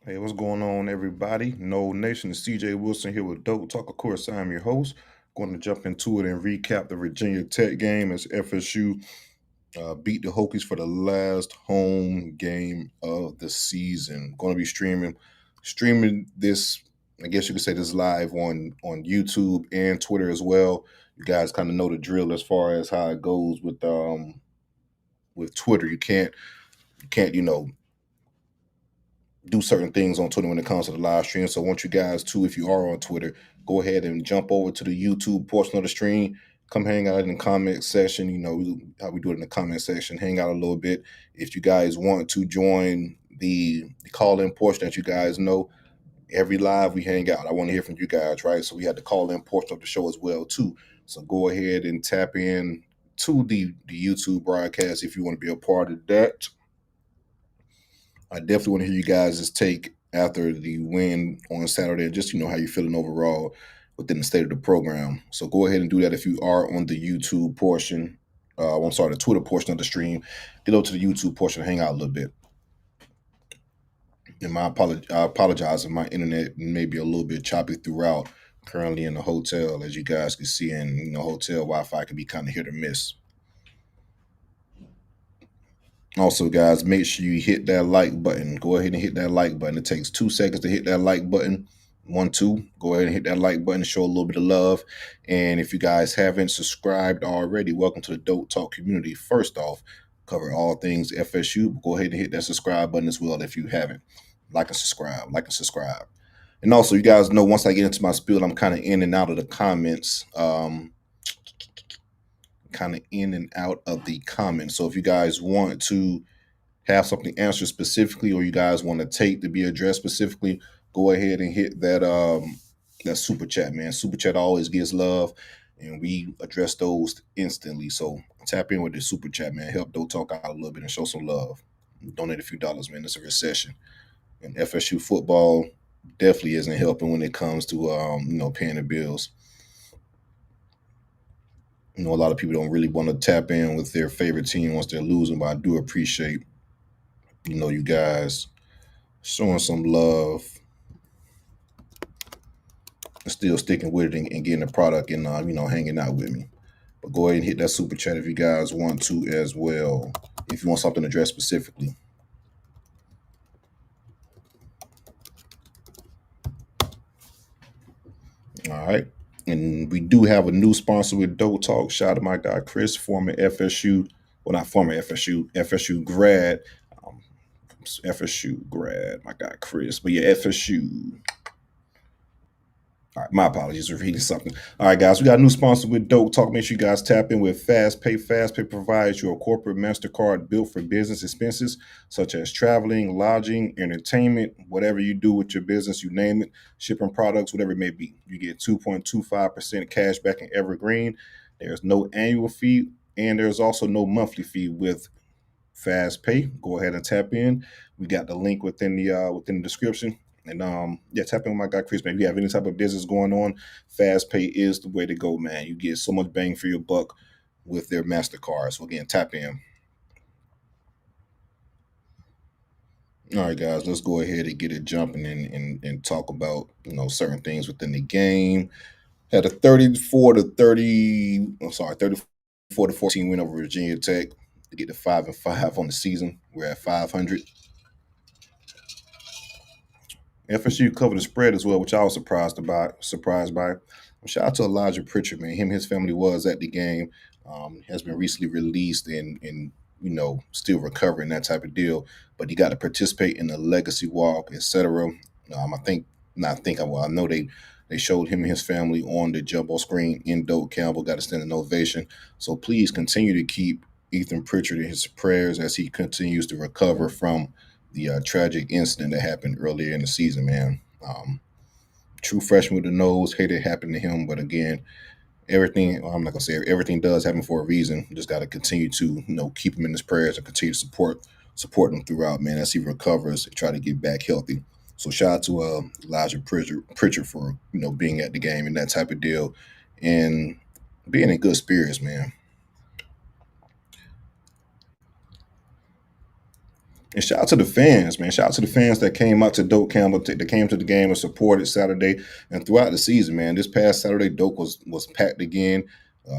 Hey, what's going on, everybody? Nole Nation, it's CJ Wilson here with Dope Talk. Of course, I'm your host. Going to jump into it and recap the Virginia Tech game as FSU beat the Hokies for the last home game of the season. Going to be streaming this. I guess you could say this live on YouTube and Twitter as well. You guys kind of know the drill as far as how it goes with Twitter. You can't do certain things on Twitter when it comes to the live stream. So I want you guys to, if you are on Twitter, go ahead and jump over to the YouTube portion of the stream. Come hang out in the comment section. You know how we do it in the comment section. Hang out a little bit. If you guys want to join the call-in portion that you guys know, every live we hang out. I want to hear from you guys, right? So we had the call-in portion of the show as well, too. So go ahead and tap in to the YouTube broadcast if you want to be a part of that. I definitely want to hear you guys' take after the win on Saturday, and just how you're feeling overall within the state of the program. So go ahead and do that if you are on the YouTube portion. I'm sorry, the Twitter portion of the stream. Get over to the YouTube portion and hang out a little bit. And I apologize if my internet may be a little bit choppy throughout. Currently in the hotel, as you guys can see, and hotel Wi-Fi can be kind of hit or miss. Also, guys, make sure you hit that like button. Go ahead and hit that like button. It takes 2 seconds to hit that like button. 1, 2. Go ahead and hit that like button. Show a little bit of love. And if you guys haven't subscribed already, welcome to the Dope Talk community. First off, cover all things FSU. Go ahead and hit that subscribe button as well if you haven't. Like and subscribe. Like and subscribe. And also, you guys know once I get into my spiel, I'm kind of in and out of the comments. So if you guys want to have something answered specifically, or you guys want to take to be addressed specifically, go ahead and hit that super chat, man. Super chat always gives love, and we address those instantly. So tap in with the super chat, man. Help Dope Talk out a little bit and show some love. Donate a few dollars, man. It's a recession, and FSU football definitely isn't helping when it comes to paying the bills. A lot of people don't really want to tap in with their favorite team once they're losing, but I do appreciate, you guys showing some love and still sticking with it and getting the product and, hanging out with me. But go ahead and hit that super chat if you guys want to as well, if you want something addressed specifically. All right. And we do have a new sponsor with Dope Talk. Shout out to my guy, Chris, former FSU, well, not former FSU grad. FSU grad, my guy, Chris. But yeah, FSU. All right, my apologies for reading something. All right, guys, we got a new sponsor with Dope Talk. Make sure you guys tap in with FastPay. FastPay provides you a corporate MasterCard built for business expenses such as traveling, lodging, entertainment, whatever you do with your business, you name it, shipping products, whatever it may be. You get 2.25% cash back in Evergreen. There's no annual fee, and there's also no monthly fee with FastPay. Go ahead and tap in. We got the link within the description. And tap in with my guy Chris, man. If you have any type of business going on, FastPay is the way to go, man. You get so much bang for your buck with their MasterCard. So again, tap in. All right, guys, let's go ahead and get it jumping and talk about certain things within the game. Had a 34 to 14 win over Virginia Tech to get to 5-5 on the season. We're at 500. FSU covered the spread as well, which I was surprised by. Shout out to Elijah Pritchard, man. Him and his family was at the game. Has been recently released and still recovering, that type of deal. But he got to participate in the legacy walk, etc. I know they showed him and his family on the jumbo screen in Dope Campbell. Got to stand an ovation. So please continue to keep Ethan Pritchard in his prayers as he continues to recover from the tragic incident that happened earlier in the season, man. True freshman with the nose, hate it happened to him, but again, everything, I'm not gonna say everything does happen for a reason. Just got to continue to keep him in his prayers and continue to support him throughout, man, as he recovers and try to get back healthy. So shout out to Elijah Pritchard for being at the game and that type of deal and being in good spirits, man. And shout out to the fans, man. Shout out to the fans that came out to Doak Campbell, that came to the game and supported Saturday and throughout the season, man. This past Saturday, Doak was packed again.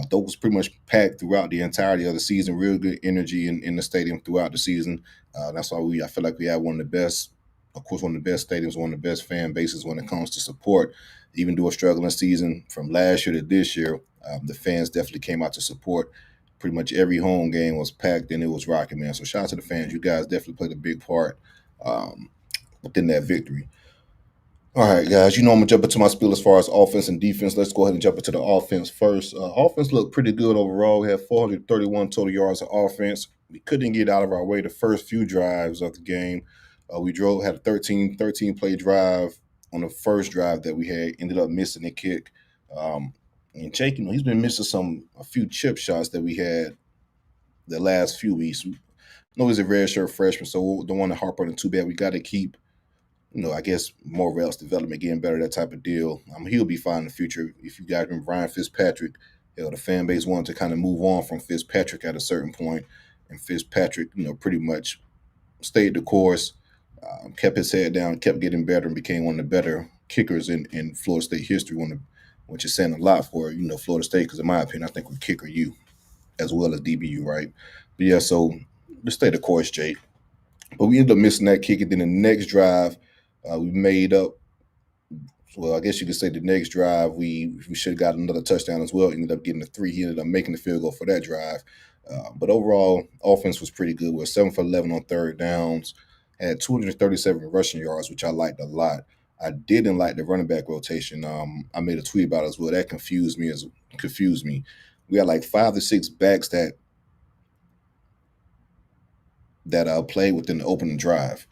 Doak was pretty much packed throughout the entirety of the season. Real good energy in the stadium throughout the season. That's why I feel like we have one of the best, of course, one of the best stadiums, one of the best fan bases when it comes to support. Even though a struggling season from last year to this year, the fans definitely came out to support. Pretty much every home game was packed and it was rocking, man. So shout out to the fans. You guys definitely played a big part um, within that victory. All right, guys. I'm gonna jump into my spiel as far as offense and defense. Let's go ahead and jump into the offense first. Offense looked pretty good overall. We had 431 total yards of offense. We couldn't get out of our way the first few drives of the game. We had a 13 play drive on the first drive that we had. Ended up missing the kick. And Jake, he's been missing a few chip shots that we had the last few weeks. No, he's a red shirt freshman, so we don't want to harp on it too bad. We got to keep, I guess Morvell's development getting better, that type of deal. He'll be fine in the future. If you guys remember Ryan Fitzpatrick, the fan base wanted to kind of move on from Fitzpatrick at a certain point, and Fitzpatrick, pretty much stayed the course, kept his head down, kept getting better, and became one of the better kickers in Florida State history. Which is saying a lot for Florida State, because in my opinion, I think we're kicker you as well as DBU, right? But yeah, so just stay the course, Jake. But we ended up missing that kick, and then the next drive, we made up. Well, I guess you could say the next drive we should have got another touchdown as well. Ended up getting a 3. He ended up making the field goal for that drive. But overall, offense was pretty good. We're 7 for 11 on third downs. Had 237 rushing yards, which I liked a lot. I didn't like the running back rotation. I made a tweet about it as well. That confused me. We had like 5 to 6 backs that played within the opening drive.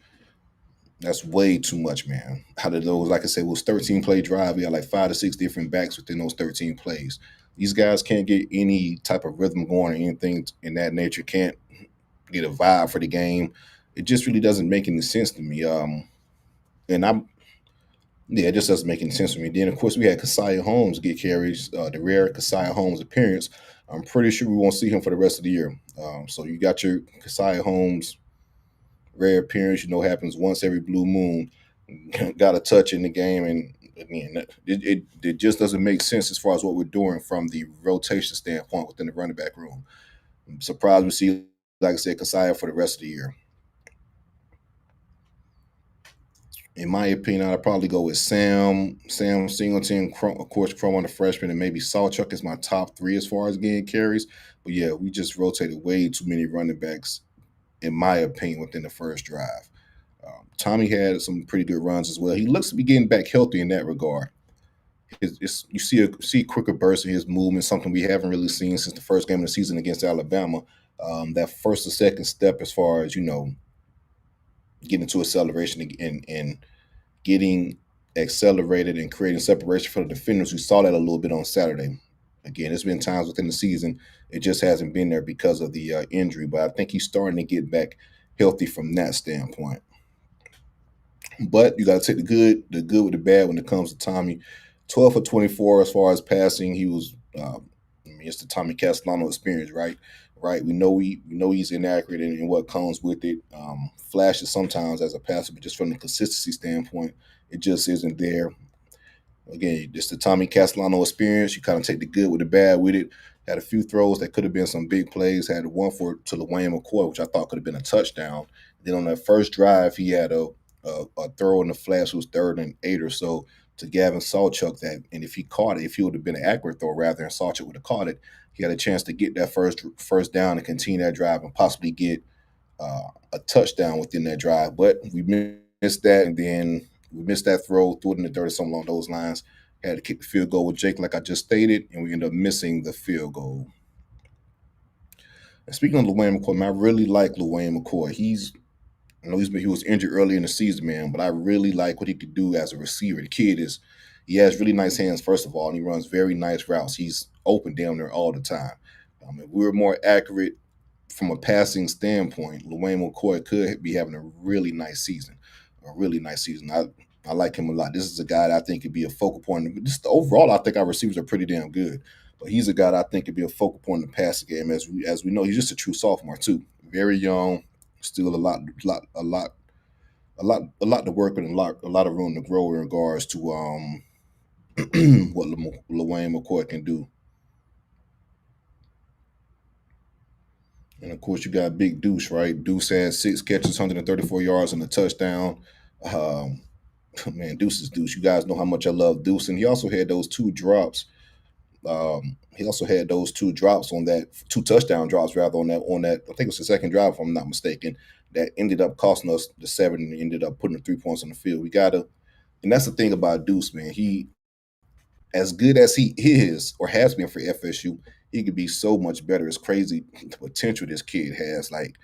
That's way too much, man. Out of those, like I said, it was 13 play drive. We had like 5 to 6 different backs within those 13 plays. These guys can't get any type of rhythm going or anything in that nature. Can't get a vibe for the game. It just really doesn't make any sense to me. And I'm Yeah, it just doesn't make any sense to me. Then of course we had Keziah Holmes get carries, the rare Keziah Holmes appearance. I'm pretty sure we won't see him for the rest of the year. So you got your Keziah Holmes rare appearance, happens once every blue moon. Got a touch in the game, and again, it just doesn't make sense as far as what we're doing from the rotation standpoint within the running back room. I'm surprised we see, like I said, Keziah for the rest of the year. In my opinion, I'd probably go with Sam Singleton, of course, Crum on the freshman, and maybe Sawchuck is my top 3 as far as getting carries. But yeah, we just rotated way too many running backs, in my opinion, within the first drive. Tommy had some pretty good runs as well. He looks to be getting back healthy in that regard. You see quicker bursts in his movement, something we haven't really seen since the first game of the season against Alabama. That first or second step, as far as getting into acceleration and getting accelerated and creating separation for the defenders. We saw that a little bit on Saturday. Again, there's been times within the season it just hasn't been there because of the injury, but I think he's starting to get back healthy from that standpoint. But you got to take the good with the bad when it comes to Tommy. 12 for 24 as far as passing. He was, it's the Tommy Castellano experience, right? Right. We know he's inaccurate in what comes with it. Flashes sometimes as a passer, but just from the consistency standpoint, it just isn't there. Again, it's the Tommy Castellano experience. You kind of take the good with the bad with it. Had a few throws that could have been some big plays. Had one to LaWayne McCoy, which I thought could have been a touchdown. Then on that first drive, he had a throw in the flash. It was 3rd and 8 or so to Gavin Sawchuck. And if he caught it, if he would have been an accurate throw rather than Sawchuck would have caught it, he had a chance to get that first down and continue that drive and possibly get a touchdown within that drive. But we missed that, and then we missed that throw, threw it in the dirt or something along those lines. Had to kick the field goal with Jake, like I just stated, and we ended up missing the field goal. And speaking of LaWayne McCoy, man, I really like LaWayne McCoy. I know he was injured early in the season, man, but I really like what he could do as a receiver. He has really nice hands, first of all, and he runs very nice routes. He's open down there all the time. If we were more accurate from a passing standpoint, LaWayne McCoy could be having a really nice season. I like him a lot. This is a guy that I think could be a focal point. Just overall, I think our receivers are pretty damn good. But he's a guy that I think could be a focal point in the passing game. As we know, he's just a true sophomore too. Very young, Still a lot to work with, and a lot of room to grow in regards to what LaWayne McCoy can do. And of course, you got Big Deuce, right? Deuce had 6 catches, 134 yards, and a touchdown. Um, man, Deuce is Deuce. You guys know how much I love Deuce, and he also had those two drops. He also had those two drops on that, two touchdown drops rather on that. I think it was the second drive, if I'm not mistaken, that ended up costing us the 7 and ended up putting the 3 points on the field. We gotta, and that's the thing about Deuce, man. He, as good as he is or has been for FSU, he could be so much better. It's crazy the potential this kid has. Like,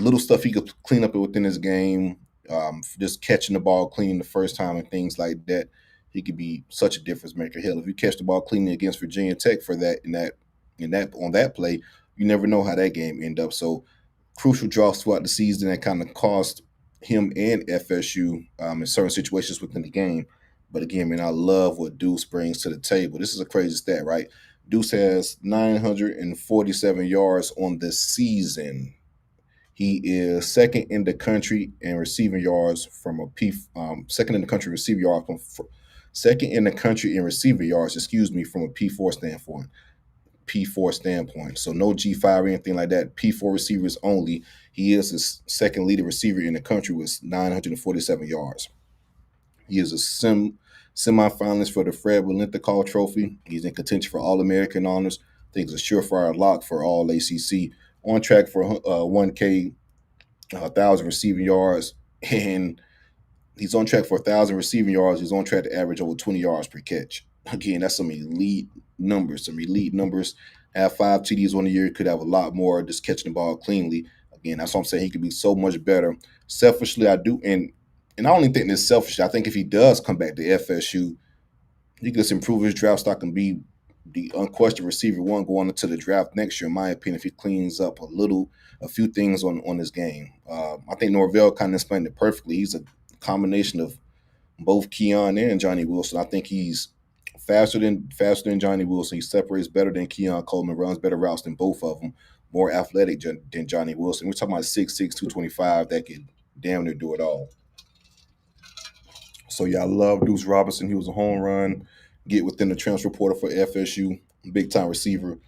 little stuff he could clean up within his game, just catching the ball clean the first time and things like that. He could be such a difference maker. Hell, if you catch the ball cleanly against Virginia Tech for that on that play, you never know how that game end up. So crucial drops throughout the season that kind of cost him and FSU in certain situations within the game. But again, man, I love what Deuce brings to the table. This is a crazy stat, right? Deuce has 947 yards on the season. He is second in the country in receiving yards from a second in the country receiving yards second in the country in receiving yards. Excuse me, from a P4 standpoint. P4 standpoint. So no G5 or anything like that. P4 receivers only. He is the second leading receiver in the country with 947 yards. He is a semifinalist for the Fred Call Trophy. He's in contention for All-American honors. I think it's a surefire lock for All ACC. On track for 1K, 1,000 receiving yards, and he's on track for 1,000 receiving yards. He's on track to average over 20 yards per catch. Again, that's some elite numbers. Some elite numbers. Have 5 TDs on the year. Could have a lot more just catching the ball cleanly. Again, that's what I'm saying. He could be so much better. Selfishly, I do, and I don't even think this selfish. I think if he does come back to FSU, he could improve his draft stock and be the unquestioned receiver one going into the draft next year, in my opinion, if he cleans up a few things on his game. I think Norvell kind of explained it perfectly. He's a combination of both Keon and Johnny Wilson. I think he's faster than Johnny Wilson. He separates better than Keon Coleman, runs better routes than both of them, more athletic than Johnny Wilson. We're talking about 6'6", 225 that could damn near do it all. So yeah, I love Deuce Robinson. He was a home run, get within the transfer portal for FSU, big time receiver.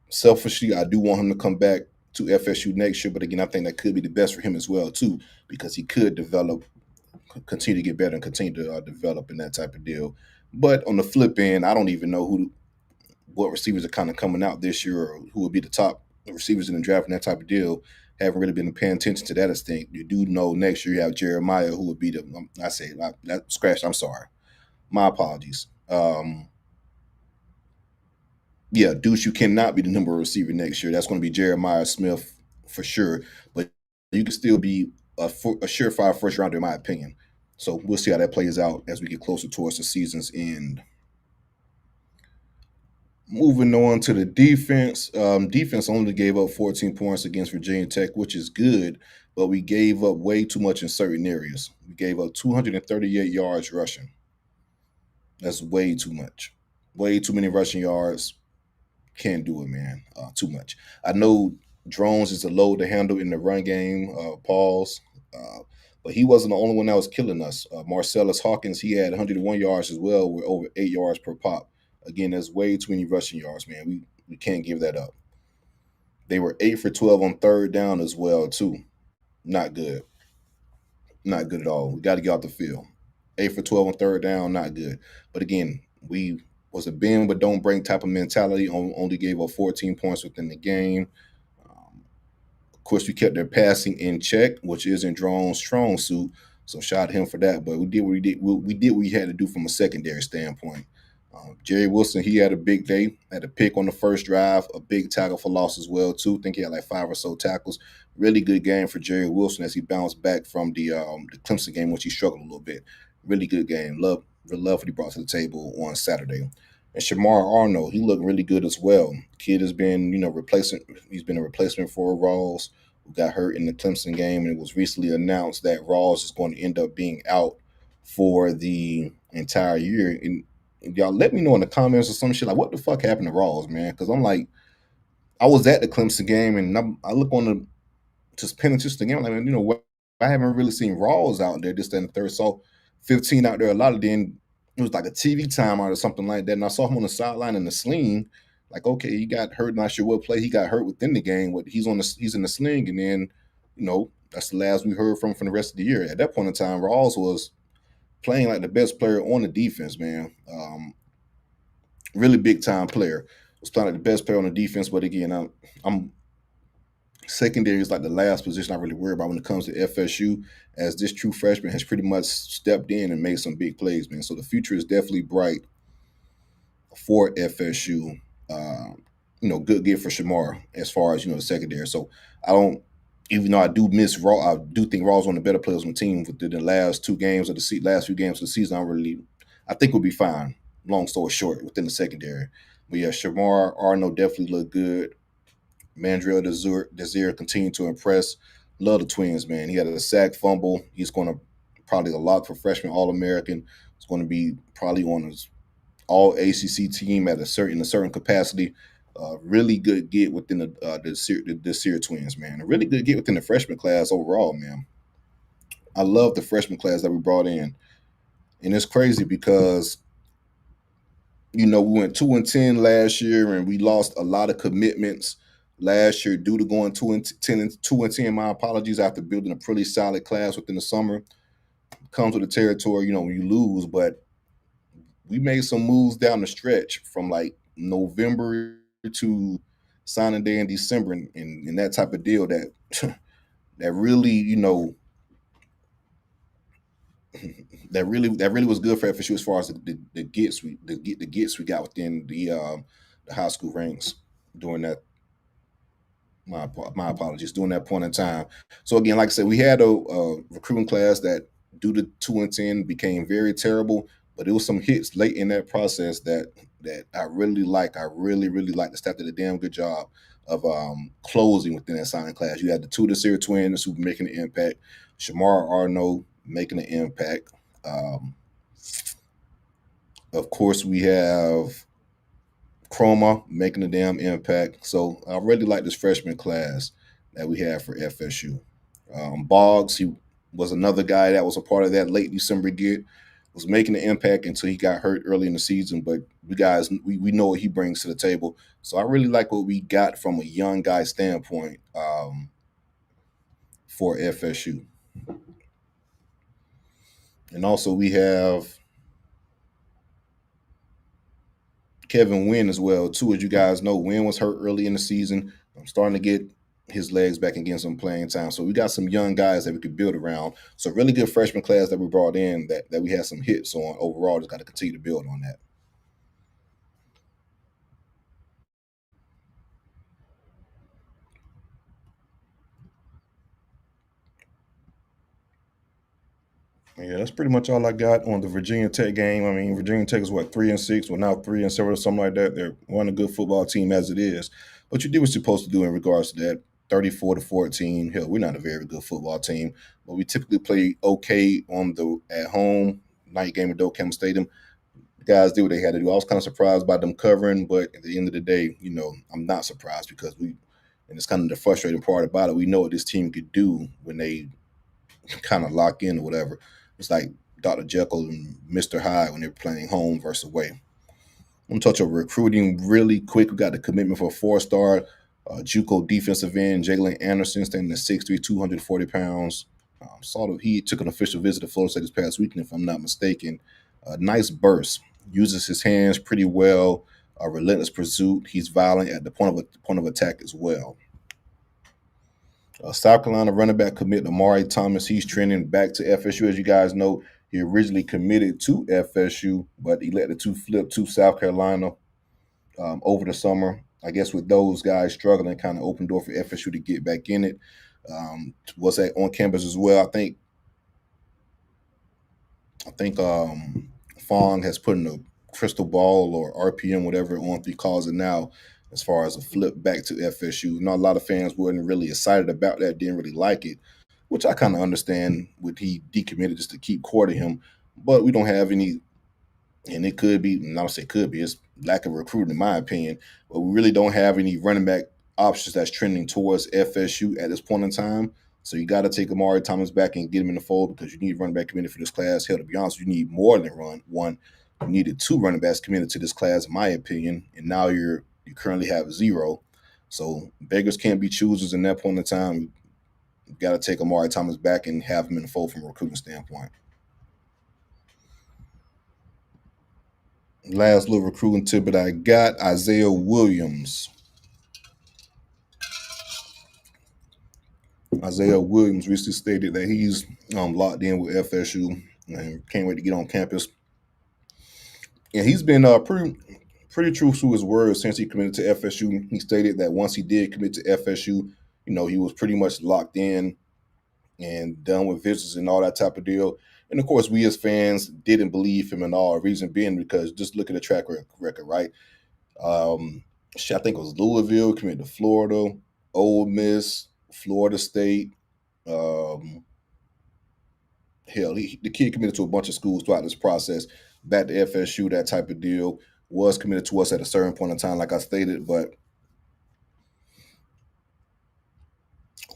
Selfishly, I do want him to come back to FSU next year, but again, I think that could be the best for him as well too, because he could continue to get better and continue to develop in that type of deal. But on the flip end, I don't even know what receivers are kind of coming out this year or who would be the top receivers in the draft and that type of deal. Haven't really been paying attention to that extent. You do know next year you have Jeremiah, who would be the I'm sorry, my apologies. Yeah, Deuce, you cannot be the number one receiver next year. That's going to be Jeremiah Smith for sure. But you can still be a surefire first rounder, in my opinion. So we'll see how that plays out as we get closer towards the season's end. Moving on to the defense. Defense only gave up 14 points against Virginia Tech, which is good, but we gave up way too much in certain areas. We gave up 238 yards rushing. That's way too much. Way too many rushing yards. Can't do it, man. Too much. I know Drones is a load to handle in the run game, pause. But he wasn't the only one that was killing us. Marcellus Hawkins, he had 101 yards as well with over 8 yards per pop. Again, that's way too many rushing yards, man. We can't give that up. They were 8 for 12 on third down as well, too. Not good. Not good at all. We got to get off the field. 8 for 12 on third down, not good. But again, we was a bend but don't break type of mentality. Only gave up 14 points within the game. Of course, we kept their passing in check, which isn't Drone's strong suit. So shout out him for that. But we did what we did. We did what we had to do from a secondary standpoint. Jerry Wilson, he had a big day. Had a pick on the first drive, a big tackle for loss as well too. I think he had like 5 or so tackles. Really good game for Jerry Wilson as he bounced back from the Clemson game, which he struggled a little bit. Really good game. Love what he brought to the table on Saturday. And Shamar Arnold, he looked really good as well. Kid has been, replacement. He's been a replacement for Rawls, who got hurt in the Clemson game, and it was recently announced that Rawls is going to end up being out for the entire year. And y'all let me know in the comments or some shit like, what the fuck happened to Rawls, man? Because I'm like, I was at the Clemson game, and I look on just paying attention to the game. Like, you know what? I haven't really seen Rawls out there, this, that, and the third. Saw 15 out there a lot of then it was like a TV timeout or something like that. And I saw him on the sideline in the sling. Like, okay, he got hurt, not sure what play. He got hurt within the game, but he's in the sling, and then, that's the last we heard from the rest of the year. At that point in time, Rawls was playing like the best player on the defense, man. Really big time player. Was playing like the best player on the defense, but again, I'm secondary is like the last position I really worry about when it comes to FSU, as this true freshman has pretty much stepped in and made some big plays, man. So the future is definitely bright for FSU. Good get for Shamar as far as the secondary. So I don't, even though I do miss Raw, I do think Raw's one of the better players on the team within the last last few games of the season. I think we'll be fine. Long story short, within the secondary. But yeah, Shamar Arnold definitely looked good. Mandrell Desir continued to impress. Love the twins, man. He had a sack fumble. He's going to probably a lock for freshman All-American. It's going to be probably on his All ACC team at in a certain capacity. Really good get within the Sear twins, man. A really good get within the freshman class overall, man. I love the freshman class that we brought in, and it's crazy because we went 2-10 last year, and we lost a lot of commitments last year due to going 2-10. My apologies. After building a pretty solid class within the summer, comes with the territory. When you lose, but we made some moves down the stretch from like November to signing day in December, and that type of deal that that really that really was good for FSU as far as the gets we got within the high school ranks during that. My apologies. During that point in time. So again, like I said, we had a recruiting class that, due to 2-10, became very terrible. But it was some hits late in that process that I really like. I really, really like. The staff did a damn good job of closing within that signing class. You had the two Desir twins who were making an impact. Shamar Arnold making an impact. Of course, we have Chroma making a damn impact. So I really like this freshman class that we have for FSU. Boggs, he was another guy that was a part of that late December get, was making an impact until he got hurt early in the season. But we know what he brings to the table. So I really like what we got from a young guy standpoint for FSU. And also we have Kevin Wynn as well, too. As you guys know, Wynn was hurt early in the season. I'm starting to get his legs back and getting some playing time. So we got some young guys that we could build around. So really good freshman class that we brought in that we had some hits on overall. Just got to continue to build on that. Yeah, that's pretty much all I got on the Virginia Tech game. I mean, Virginia Tech is what, 3-6. We're now 3-7 or something like that. They're one a good football team as it is. But you did what you're supposed to do in regards to that. 34-14. Hell, we're not a very good football team, but we typically play okay on the at home night game at Docam Stadium. The guys did what they had to do. I was kind of surprised by them covering, but at the end of the day, I'm not surprised because and it's kind of the frustrating part about it. We know what this team could do when they kind of lock in or whatever. It's like Dr. Jekyll and Mr. Hyde when they're playing home versus away. I'm gonna touch on recruiting really quick. We got the commitment for a four-star JUCO defensive end, Jalen Anderson, standing at 6'3", 240 pounds. He took an official visit to Florida State this past weekend, if I'm not mistaken. Nice burst, uses his hands pretty well. Relentless pursuit. He's violent at the point of attack as well. South Carolina running back commit Amari Thomas. He's trending back to FSU. As you guys know, he originally committed to FSU, but he elected to flip to South Carolina over the summer. I guess with those guys struggling, kind of opened door for FSU to get back in it. Was on campus as well. I think Fong has put in a crystal ball or RPM, whatever he calls it now, as far as a flip back to FSU. Not a lot of fans weren't really excited about that, didn't really like it, which I kind of understand. Would he decommitted just to keep courting him? But we don't have any, and it could be, not say could be, it's lack of recruiting in my opinion, but we really don't have any running back options that's trending towards FSU at this point in time. So you got to take Amari Thomas back and get him in the fold because you need running back committed for this class. Hell, to be honest, you need more than one. You needed 2 running backs committed to this class, in my opinion, and now you currently have 0. So beggars can't be choosers in that point in time. You got to take Amari Thomas back and have him in the fold from a recruiting standpoint. Last little recruiting tidbit I got, Isaiah Williams. Isaiah Williams recently stated that he's locked in with FSU and can't wait to get on campus. And he's been pretty true to his word since he committed to FSU. He stated that once he did commit to FSU, he was pretty much locked in and done with visits and all that type of deal. And of course, we as fans didn't believe him at all. Reason being because just look at the track record, right? I think it was Louisville, committed to Florida, Ole Miss, Florida State. Hell, the kid committed to a bunch of schools throughout this process. Back to FSU, that type of deal. Was committed to us at a certain point in time, like I stated, but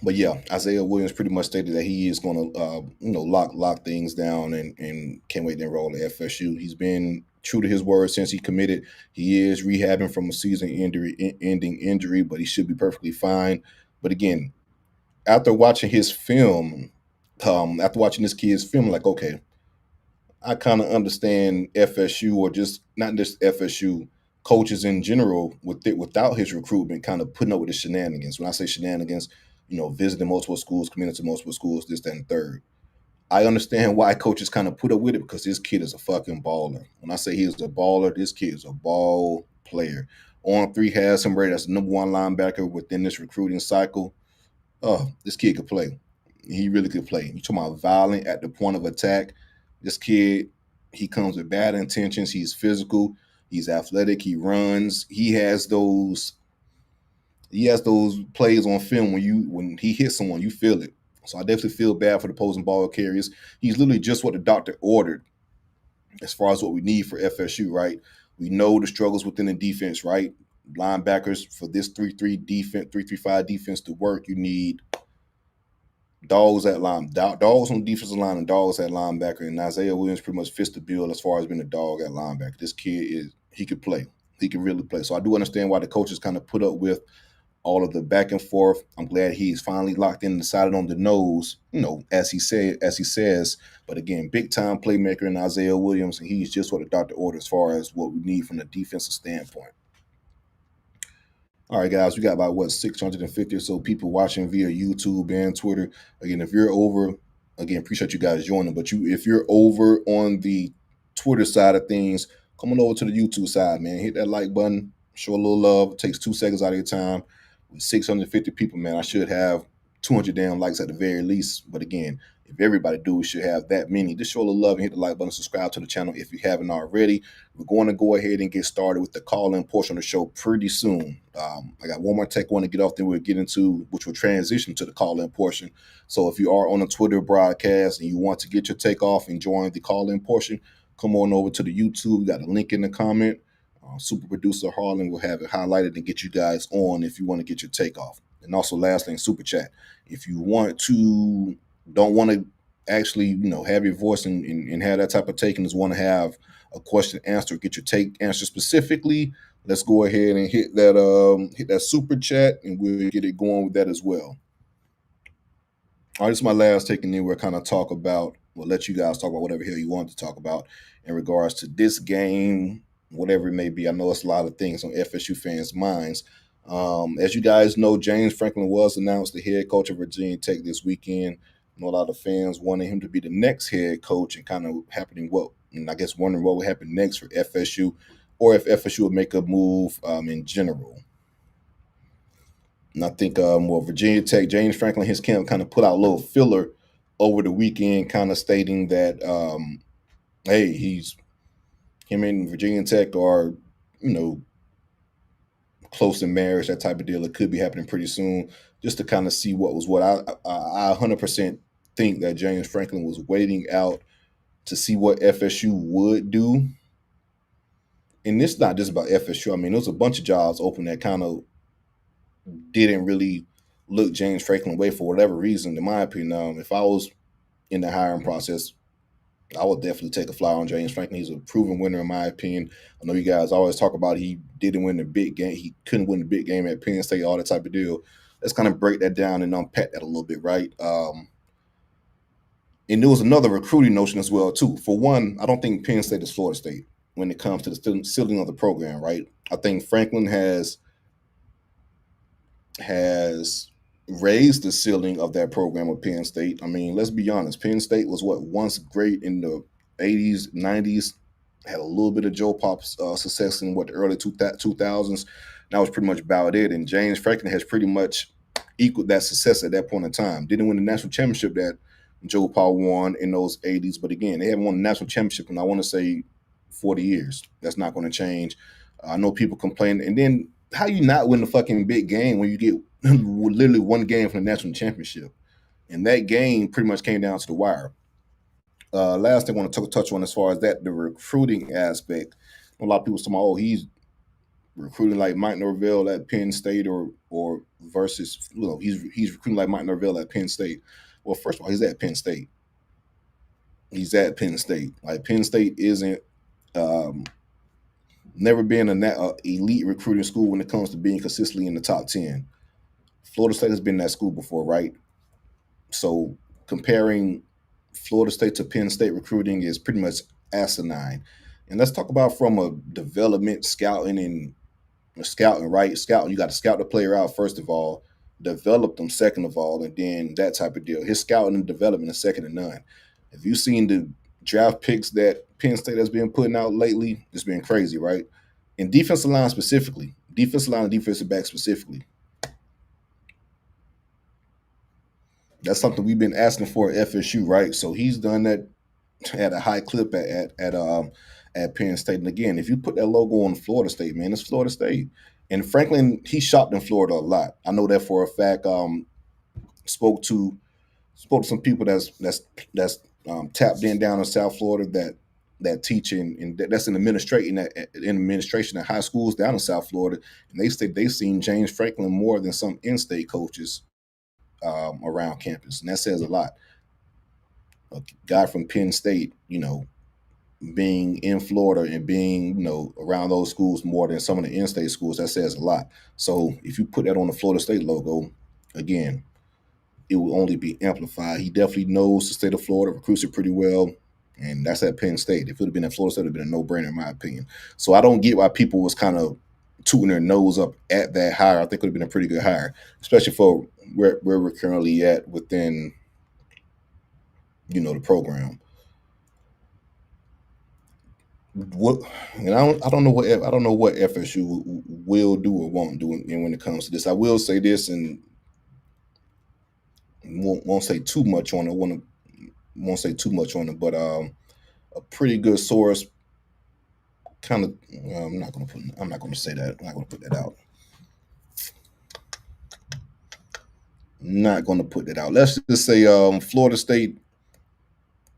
yeah, Isaiah Williams pretty much stated that he is going to, lock things down and can't wait to enroll at FSU. He's been true to his word since he committed. He is rehabbing from a season-ending injury, but he should be perfectly fine. But again, after watching his film, after watching this kid's film, like, okay, I kind of understand FSU, or just not just FSU coaches in general, without his recruitment, kind of putting up with the shenanigans. When I say shenanigans, visiting multiple schools, committing to multiple schools, this, that, and third. I understand why coaches kind of put up with it because this kid is a fucking baller. When I say he is a baller, this kid is a ball player. On3 has him rated as the #1 linebacker within this recruiting cycle. Oh, this kid could play. He really could play. You talking about violent at the point of attack. This kid, he comes with bad intentions. He's physical. He's athletic. He runs. He has those plays on film when he hits someone, you feel it. So I definitely feel bad for the opposing ball carriers. He's literally just what the doctor ordered as far as what we need for FSU, right? We know the struggles within the defense, right? Linebackers for this 3-3 defense, 3-3-5 defense to work, you need dogs on the defensive line and dogs at linebacker. And Isaiah Williams pretty much fits the bill as far as being a dog at linebacker. This kid he could play. He can really play. So I do understand why the coaches kind of put up with all of the back and forth. I'm glad he's finally locked in and decided on the nose, as he says. But again, big time playmaker in Isaiah Williams, and he's just what the doctor ordered as far as what we need from the defensive standpoint. All right, guys, we got about 650 or so people watching via YouTube and Twitter. Again, if you're over, appreciate you guys joining. But if you're over on the Twitter side of things, come on over to the YouTube side, man. Hit that like button, show a little love. It takes 2 seconds out of your time. With 650 people, man, I should have 200 damn likes at the very least. But again, if everybody do, we should have that many. Just show a little love and hit the like button, subscribe to the channel if you haven't already. We're going to go ahead and get started with the call-in portion of the show pretty soon. I got one more tech one to get off, then we'll get into, which will transition to the call-in portion. So if you are on a Twitter broadcast and you want to get your take off and join the call-in portion, come on over to the YouTube. We got a link in the comment. Super producer Harlan will have it highlighted and get you guys on if you want to get your take off. And also, last thing, super chat. If you don't want to actually, have your voice and have that type of take and just want to have a question answered, get your take answered specifically, let's go ahead and hit that super chat and we'll get it going with that as well. All right, this is my last take, and then we'll kind of let you guys talk about whatever hell you want to talk about in regards to this game, whatever it may be. I know it's a lot of things on FSU fans' minds. As you guys know, James Franklin was announced the head coach of Virginia Tech this weekend. I know a lot of fans wanted him to be the next head coach and kind of wondering what would happen next for FSU, or if FSU would make a move in general. And I think Virginia Tech, James Franklin, his camp kind of put out a little filler over the weekend, kind of stating that, hey, him and Virginia Tech are, close in marriage, that type of deal. It could be happening pretty soon, just to kind of see what was what. I 100% think that James Franklin was waiting out to see what FSU would do. And it's not just about FSU. I mean, there's a bunch of jobs open that kind of didn't really look James Franklin way for whatever reason. In my opinion, if I was in the hiring process, I would definitely take a flyer on James Franklin. He's a proven winner in my opinion. I know you guys always talk about he didn't win the big game. He couldn't win the big game at Penn State, all that type of deal. Let's kind of break that down and unpack that a little bit, right? And there was another recruiting notion as well, too. For one, I don't think Penn State is Florida State when it comes to the ceiling of the program, right? I think Franklin has raised the ceiling of that program with Penn State. I mean, let's be honest. Penn State was what once great in the 80s, 90s, had a little bit of Joe Pop's success in what the early 2000s. That was pretty much about it. And James Franklin has pretty much equaled that success at that point in time. Didn't win the national championship that Joe Paul won in those 80s, but again, they haven't won the national championship in I want to say 40 years. That's not going to change. I know people complain, and then how you not win the fucking big game when you get literally one game from the national championship, and that game pretty much came down to the wire. Last thing I want to touch on as far as that the recruiting aspect. A lot of people say, "Oh, he's recruiting like Mike Norvell at Penn State, or versus he's recruiting like Mike Norvell at Penn State." Well, first of all, he's at Penn State. He's at Penn State. Like Penn State isn't never been an elite recruiting school when it comes to being consistently in the top 10. Florida State has been that school before, right? So comparing Florida State to Penn State recruiting is pretty much asinine. And let's talk about from a development, scouting, right? Scouting, you got to scout the player out first of all, develop them second of all, and then that type of deal. His scouting and development is second to none. Have you seen the draft picks that Penn State has been putting out lately? It's been crazy, right? And defensive line specifically, defensive line and defensive back specifically. That's something we've been asking for at FSU, right? So he's done that at a high clip at Penn State. And again, if you put that logo on Florida State, man, it's Florida State. And Franklin, he shopped in Florida a lot. I know that for a fact. Spoke to some people that's tapped in down in South Florida that teaching and that's in administration at high schools down in South Florida, and they say they've seen James Franklin more than some in-state coaches around campus, and that says a lot. A guy from Penn State, being in Florida and being, around those schools more than some of the in-state schools, that says a lot. So if you put that on the Florida State logo, again, it will only be amplified. He definitely knows the state of Florida, recruits it pretty well, and that's at Penn State. If it would have been at Florida State, it would have been a no-brainer in my opinion. So I don't get why people was kind of tooting their nose up at that hire. I think it would have been a pretty good hire, especially for where we're currently at within, the program. What and I don't know what FSU will do or won't do when it comes to this. I will say this and won't say too much on it. Won't say too much on it, but a pretty good source. Kind of, I'm not going to say that. I'm not going to put that out. Not going to put that out. Let's just say Florida State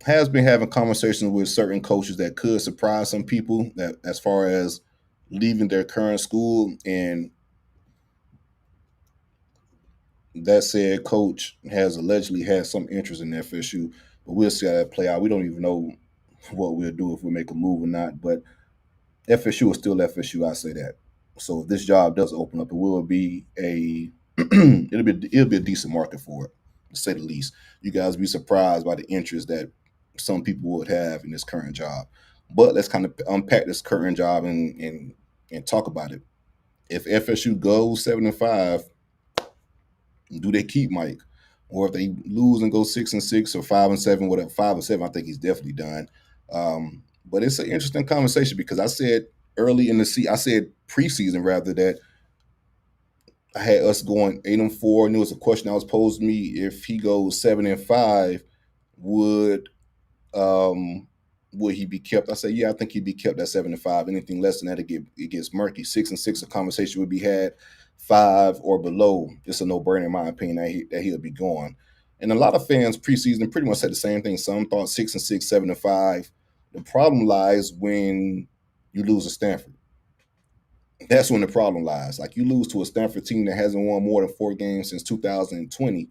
has been having conversations with certain coaches that could surprise some people that as far as leaving their current school, and that said coach has allegedly had some interest in FSU, but we'll see how that play out. We don't even know what we'll do if we make a move or not, but FSU is still FSU. I say that. So if this job does open up, it will be a it'll be a decent market for it, to say the least. You guys be surprised by the interest that some people would have in this current job. But let's kind of unpack this current job and talk about it. If FSU goes 7-5, do they keep Mike? Or if they lose and go 6-6 or 5-7, whatever, 5-7, I think he's definitely done. But it's an interesting conversation because I said early in the season, I said preseason rather, that I had us going 8-4, and there was a question that was posed to me: if he goes 7-5, would he be kept? I said, yeah, I think he'd be kept at 7-5. Anything less than that, it gets murky. 6-6, a conversation would be had. 5 or below, it's a no-brainer in my opinion that he'll be gone. And a lot of fans preseason pretty much said the same thing. Some thought 6-6, 7-5. The problem lies when you lose to Stanford. That's when the problem lies. Like you lose to a Stanford team that hasn't won more than 4 games since 2020.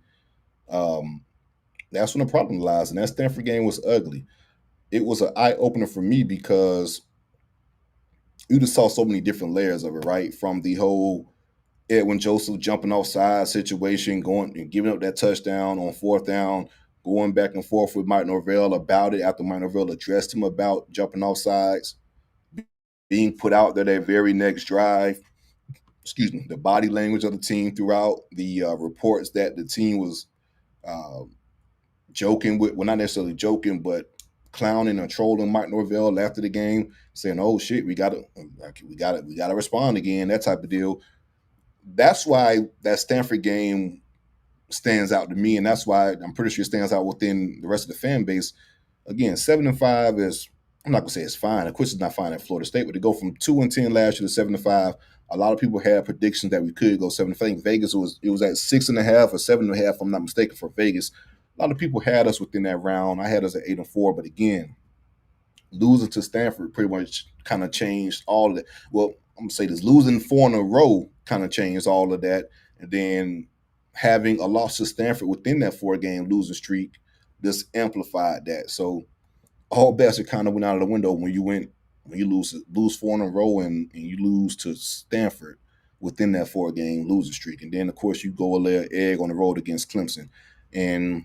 Um, that's when the problem lies. And that Stanford game was ugly. It was an eye opener for me because you just saw so many different layers of it, right? From the whole Edwin Joseph jumping offside situation, going and giving up that touchdown on 4th down, going back and forth with Mike Norvell about it after Mike Norvell addressed him about jumping off sides, being put out there that very next drive. Excuse me, the body language of the team throughout the reports that the team was uh, joking with, well, not necessarily joking, but clowning or trolling Mike Norvell after the game, saying, "Oh shit, we gotta respond again," that type of deal. That's why that Stanford game stands out to me, and that's why I'm pretty sure it stands out within the rest of the fan base. Again, 7-5 is, I'm not gonna say it's fine. Of course, it's not fine at Florida State, but to go from 2-10 last year to 7-5, a lot of people had predictions that we could go 7. I think Vegas was at 6.5 or 7.5. If I'm not mistaken for Vegas. A lot of people had us within that round. I had us at 8-4, but again, losing to Stanford pretty much kind of changed all of that. Well, I'm gonna say this: losing 4 in a row kind of changed all of that, and then having a loss to Stanford within that 4 game losing streak just amplified that. So all bets are kind of went out of the window when you lose 4 in a row and you lose to Stanford within that 4 game losing streak, and then of course you go a layer egg on the road against Clemson, and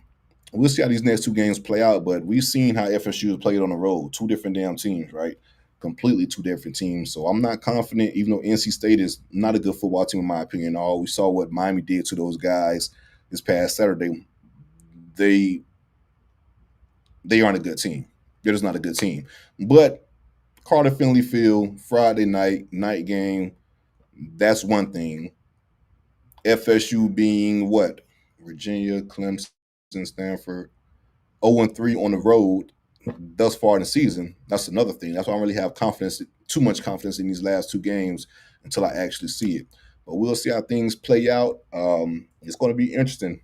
we'll see how these next 2 games play out. But we've seen how FSU has played on the road, 2 different damn teams, right? Completely 2 different teams. So I'm not confident, even though NC State is not a good football team in my opinion. All we saw what Miami did to those guys this past Saturday. They they aren't a good team. They're just not a good team. But Carter Finley Field, Friday night game, that's one thing. FSU being what? Virginia, Clemson, Stanford, 0-3 on the road thus far in the season. That's another thing. That's why I don't really have too much confidence in these last 2 games until I actually see it. But we'll see how things play out. It's going to be interesting.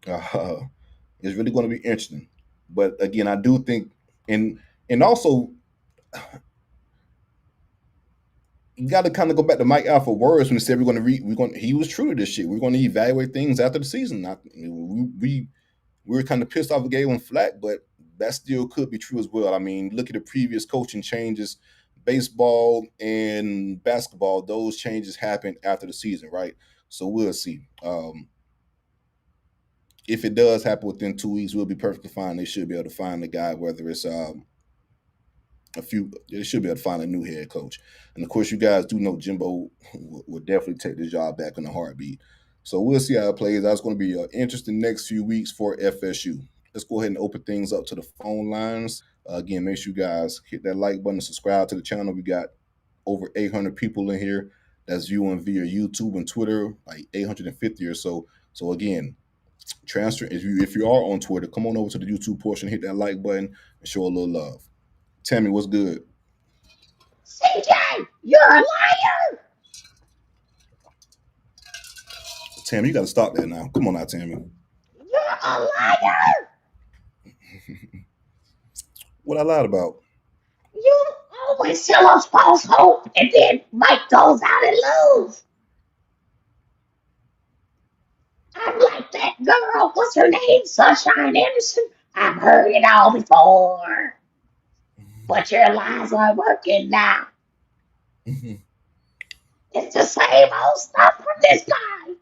Uh, it's really going to be interesting. But again, I do think, and also you got to kind of go back to Mike Alpha words when he said he was true to this shit. We're going to evaluate things after the season. We were kind of pissed off and gave him flack, but that still could be true as well. I mean, look at the previous coaching changes, baseball and basketball. Those changes happened after the season, right? So we'll see. If it does happen within 2 weeks, we'll be perfectly fine. They should be able to find the guy, whether it's they should be able to find a new head coach. And of course, you guys do know Jimbo will definitely take the job back in a heartbeat. So we'll see how it plays out. It's going to be an interesting next few weeks for FSU. Let's go ahead and open things up to the phone lines. Again, make sure you guys hit that like button, subscribe to the channel. We got over 800 people in here that's viewing via YouTube and Twitter, like 850 or so. So again, transfer if you are on Twitter, come on over to the YouTube portion, hit that like button, and show a little love. Tammy, what's good? CJ, you're a liar. Tammy, you got to stop that now. Come on now, Tammy. You're a liar. What I lied about? You always tell us false hope, and then Mike goes out and lose. I'm like that girl. What's her name? Sunshine Anderson. I've heard it all before, but your lies are working now. Hey, It's the same old stuff from this guy,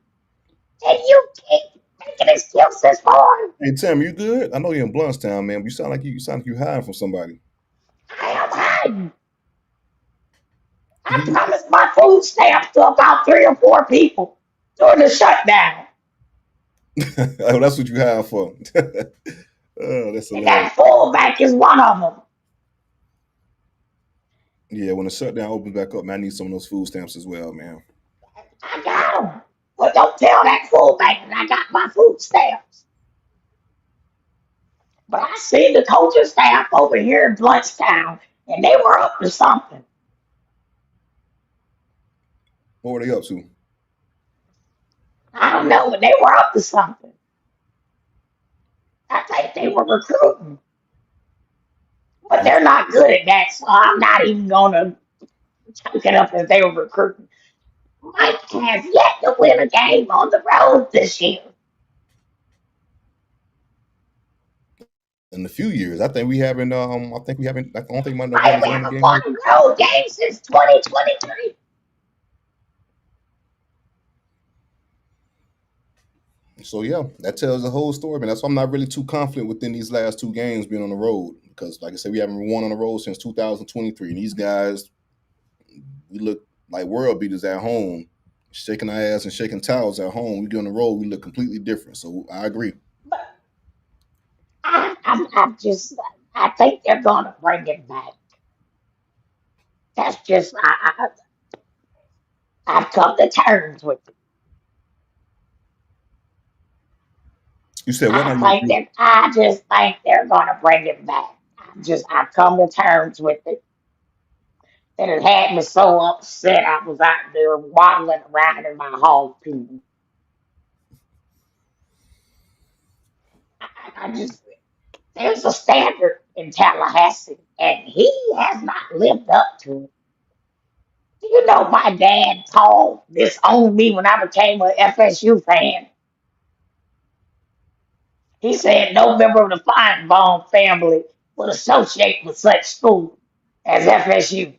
and you keep making excuses for him. Tammy, you good? I know you're in Bluntstown, man. But you sound like you hiding from somebody. I am hiding. I You, promised my food stamps to about 3 or 4 people during the shutdown. oh, that's what you hiding for. Oh, that's And hilarious. that fullback is one of them. Yeah, when the shutdown opens back up, man, I need some of those food stamps as well, man. I got them. But don't tell that fullback that I got my food stamps. But I see the coaching staff over here in Bluntstown, and they were up to something. What were they up to? I don't know, but they were up to something. I think they were recruiting. But And they're not good at that, so I'm not even going to took it up as they were recruiting. Mike has yet to win a game on the road this year. In a few years, I think we haven't. I think we haven't. I don't think Mike Norvell Mike, has we won a haven't game won here. a road game since 2023. So yeah, that tells the whole story, man. That's why I'm not really too confident within these last two games being on the road because, like I said, we haven't won on the road since 2023, and these guys, we look like world beaters at home, shaking our ass and shaking towels at home. We get on the road, we look completely different. So I agree. But I'm just, I think they're going to bring it back. That's just, I've come to terms with it. You said what? Now I just think they're going to bring it back. I've come to terms with it. And it had me so upset I was out there waddling around in my hog pen. I just, there's a standard in Tallahassee, and he has not lived up to it. You know, my dad disowned me when I became an FSU fan. He said no member of the Feinbaum family would associate with such school as FSU.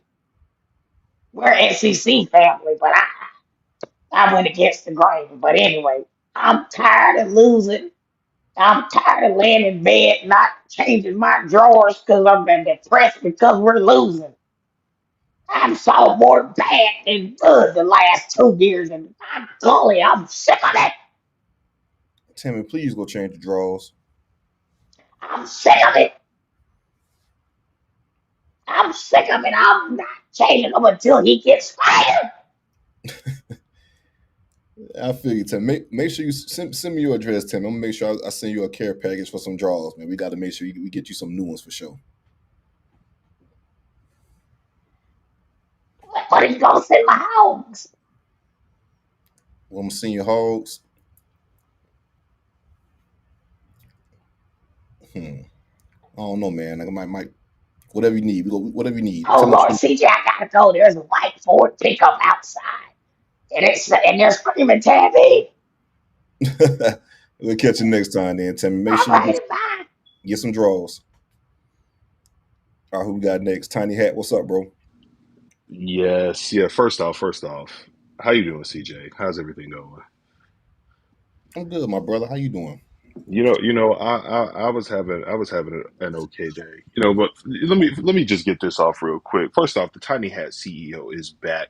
We're an SEC family, but I went against the grain. But anyway, I'm tired of losing. I'm tired of laying in bed, not changing my drawers because I've been depressed because we're losing. I've saw more bad than good the last 2 years, and I'm sick of it. Timmy, please go change the draws. I'm sick of it. I'm sick of it. I'm not changing them until he gets fired. I feel you, Tim. Make sure you send me your address, Tim. I'm gonna make sure I send you a care package for some draws, man. We got to make sure we get you some new ones for sure. But he's gonna send my hogs. Well, I'm seeing your hogs. I don't know, man. Like, I might whatever you need. We go whatever you need. Oh Tell me what Lord, CJ, I gotta go. There's a white Ford pickup outside, and they're screaming, "Tabby!" you need. We'll catch you next time, then. Timmy. Make All sure you right, bye. get some draws. All right, who we got next? Tiny Hat, what's up, bro? Yes, yeah. First off, how you doing, CJ? How's everything going? I'm good, my brother. How you doing? I was having an okay day. But let me just get this off real quick. First off, the Tiny Hat CEO is back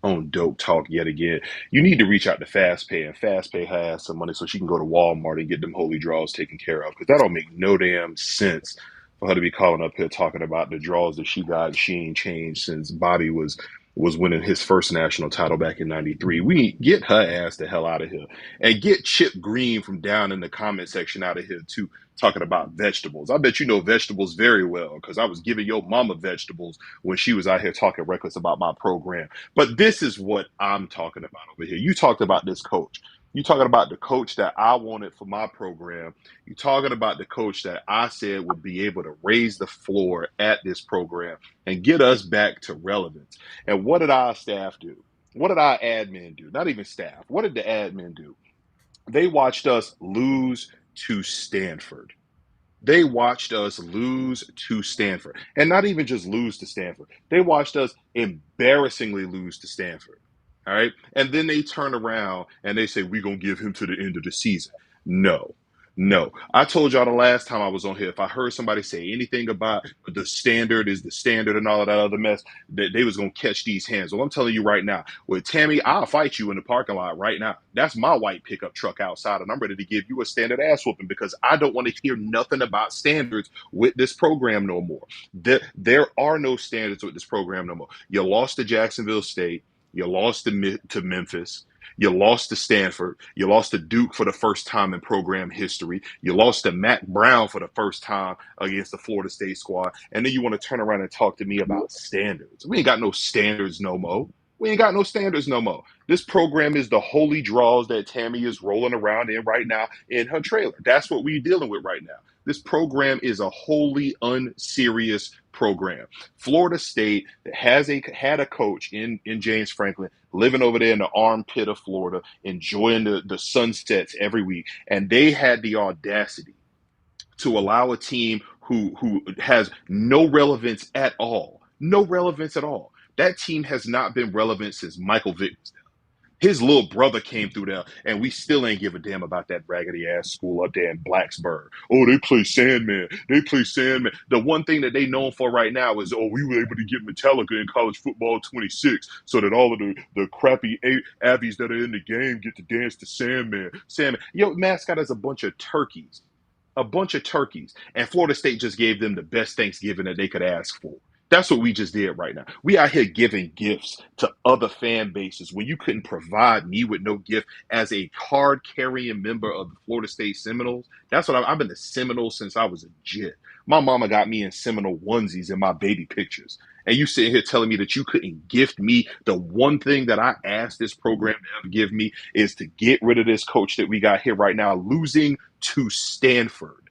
on Dope Talk yet again. You need to reach out to FastPay, and FastPay has some money so she can go to Walmart and get them holy draws taken care of. Because that don't make no damn sense for her to be calling up here talking about the draws that she got. She ain't changed since Bobby was winning his first national title back in '93. We need get her ass the hell out of here. And get Chip Green from down in the comment section out of here too, talking about vegetables. I bet you know vegetables very well because I was giving your mama vegetables when she was out here talking reckless about my program. But this is what I'm talking about over here. You talked about this coach. You talking about the coach that I wanted for my program. You talking about the coach that I said would be able to raise the floor at this program and get us back to relevance. And what did our staff do? What did our admin do? Not even staff. What did the admin do? They watched us lose to Stanford. They watched us lose to Stanford. And not even just lose to Stanford. They watched us embarrassingly lose to Stanford. All right. And then they turn around and they say, we're going to give him to the end of the season. No, no. I told y'all the last time I was on here, if I heard somebody say anything about the standard is the standard and all of that other mess, that they was going to catch these hands. Well, I'm telling you right now, with Tammy, I'll fight you in the parking lot right now. That's my white pickup truck outside, and I'm ready to give you a standard ass whooping because I don't want to hear nothing about standards with this program no more. There are no standards with this program no more. You lost to Jacksonville State. You lost to Memphis. You lost to Stanford. You lost to Duke for the first time in program history. You lost to Matt Brown for the first time against the Florida State squad. And then you want to turn around and talk to me about standards. We ain't got no standards no more. We ain't got no standards no more. This program is the holy draws that Tammy is rolling around in right now in her trailer. That's what we're dealing with right now. This program is a wholly unserious program. Florida State had a coach in James Franklin living over there in the armpit of Florida, enjoying the sunsets every week, and they had the audacity to allow a team who has no relevance at all, no relevance at all. That team has not been relevant since Michael Vick was there. His little brother came through there, and we still ain't give a damn about that raggedy ass school up there in Blacksburg. Oh, they play Sandman. They play Sandman. The one thing that they known for right now is, oh, we were able to get Metallica in college football 26 so that all of the crappy Avies that are in the game get to dance to Sandman. Sandman. Yo, mascot is a bunch of turkeys. A bunch of turkeys. And Florida State just gave them the best Thanksgiving that they could ask for. That's what we just did right now. We out here giving gifts to other fan bases when you couldn't provide me with no gift as a card carrying member of the Florida State Seminoles. That's what I've been the Seminoles since I was a jit. My mama got me in Seminole onesies in my baby pictures. And you sitting here telling me that you couldn't gift me the one thing that I asked this program to ever give me is to get rid of this coach that we got here right now, losing to Stanford.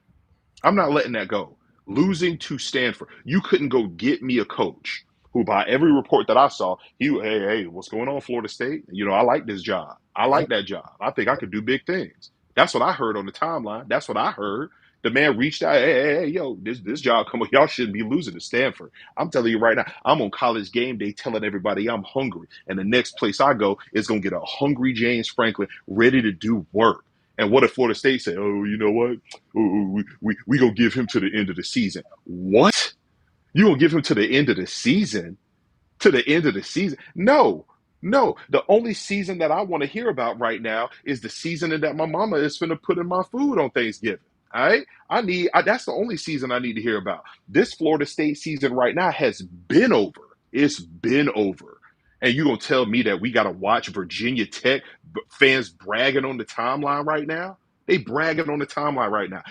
I'm not letting that go. Losing to Stanford. You couldn't go get me a coach who, by every report that I saw, hey, what's going on, Florida State? I like this job. I like that job. I think I could do big things. That's what I heard on the timeline. That's what I heard. The man reached out, hey, yo, this job come on. Y'all shouldn't be losing to Stanford. I'm telling you right now, I'm on College Game Day telling everybody I'm hungry. And the next place I go is going to get a hungry James Franklin ready to do work. And what if Florida State say, oh, you know what? We gonna give him to the end of the season. What? You gonna give him to the end of the season? To the end of the season? No, no. The only season that I want to hear about right now is the season that my mama is finna put in my food on Thanksgiving. All right, that's the only season I need to hear about. This Florida State season right now has been over. It's been over. And you gonna tell me that we gotta watch Virginia Tech fans bragging on the timeline right now? They bragging on the timeline right now.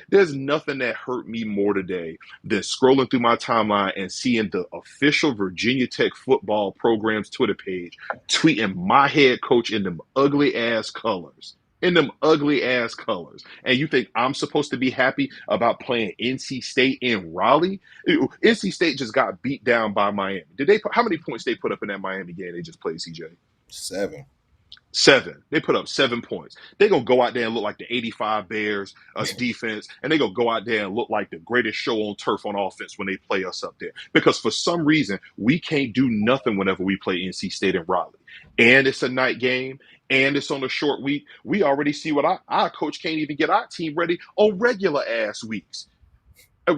There's nothing that hurt me more today than scrolling through my timeline and seeing the official Virginia Tech football program's Twitter page tweeting my head coach in them ugly ass colors. In them ugly ass colors. And you think I'm supposed to be happy about playing NC State in Raleigh? NC State just got beat down by Miami. How many points they put up in that Miami game they just played, CJ? 7. 7. They put up 7 points. They're going to go out there and look like the 85 Bears defense, and they're going to go out there and look like the greatest show on turf on offense when they play us up there. Because for some reason, we can't do nothing whenever we play NC State and Raleigh. And it's a night game, and it's on a short week. We already see what our coach can't even get our team ready on regular ass weeks.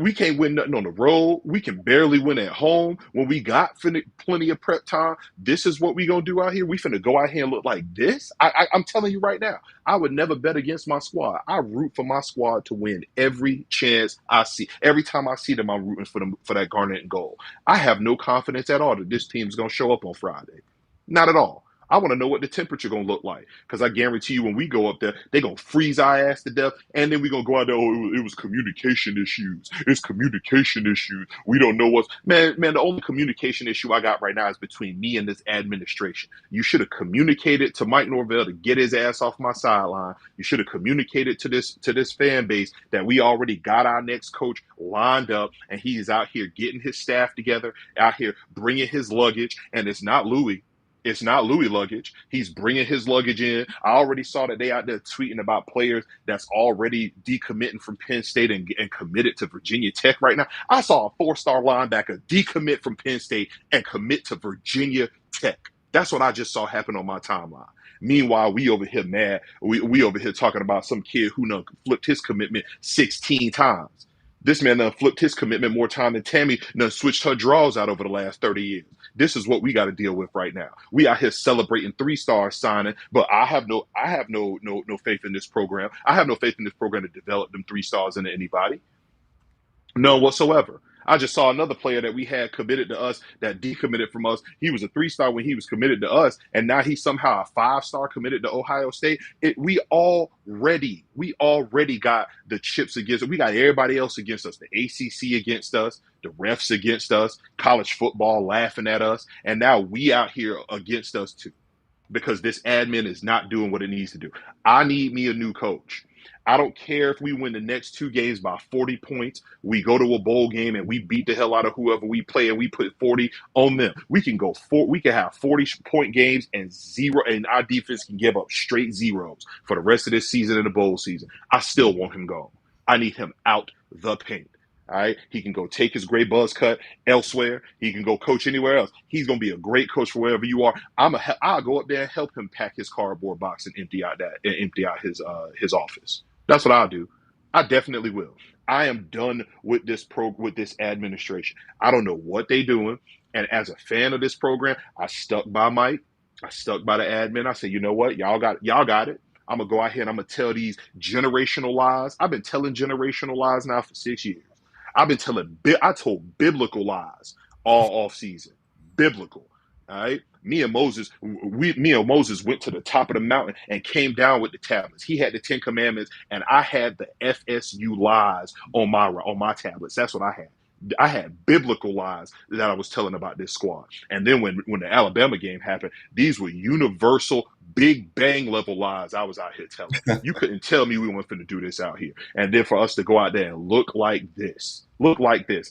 We can't win nothing on the road. We can barely win at home. When we got plenty of prep time, this is what we gonna do out here. We finna go out here and look like this. I'm telling you right now, I would never bet against my squad. I root for my squad to win every chance I see. Every time I see them, I'm rooting for them for that garnet and gold. I have no confidence at all that this team's gonna show up on Friday. Not at all. I want to know what the temperature going to look like because I guarantee you when we go up there, they're going to freeze our ass to death, and then we're going to go out there, oh, it was communication issues. It's communication issues. We don't know what's... Man, the only communication issue I got right now is between me and this administration. You should have communicated to Mike Norvell to get his ass off my sideline. You should have communicated to this fan base that we already got our next coach lined up, and he's out here getting his staff together, out here bringing his luggage, and it's not Louis. It's not Louis luggage. He's bringing his luggage in. I already saw that they out there tweeting about players that's already decommitting from Penn State and committed to Virginia Tech right now. I saw a 4-star linebacker decommit from Penn State and commit to Virginia Tech. That's what I just saw happen on my timeline. Meanwhile, we over here mad. We over here talking about some kid who flipped his commitment 16 times. This man done flipped his commitment more time than Tammy done switched her draws out over the last 30 years. This is what we got to deal with right now. We out here celebrating 3-star signing, but I have no faith in this program. I have no faith in this program to develop them 3 stars into anybody. None whatsoever. I just saw another player that we had committed to us that decommitted from us. He was a 3-star when he was committed to us, and now he's somehow a 5-star committed to Ohio State. We already got the chips against it. We got everybody else against us. The ACC against us, the refs against us, college football laughing at us, and now we out here against us too because this admin is not doing what it needs to do. I need me a new coach. I don't care if we win the next 2 games by 40 points. We go to a bowl game and we beat the hell out of whoever we play and we put 40 on them. We can have 40-point games and zero, and our defense can give up straight zeros for the rest of this season and the bowl season. I still want him gone. I need him out the paint. All right. He can go take his gray buzz cut elsewhere. He can go coach anywhere else. He's going to be a great coach for wherever you are. I'll go up there and help him pack his cardboard box and empty out his office. That's what I'll do. I definitely will. I am done with this administration. I don't know what they're doing. And as a fan of this program, I stuck by Mike. I stuck by the admin. I said, you know what? Y'all got it. I'm going to go out here and I'm going to tell these generational lies. I've been telling generational lies now for 6 years. I told biblical lies all off season. Biblical. All right. Me and Moses went to the top of the mountain and came down with the tablets. He had the 10 Commandments, and I had the FSU lies on my tablets. That's what I had. I had biblical lies that I was telling about this squad. And then when the Alabama game happened, these were universal big bang level lies I was out here telling. You couldn't tell me we weren't going to do this out here. And then for us to go out there and look like this,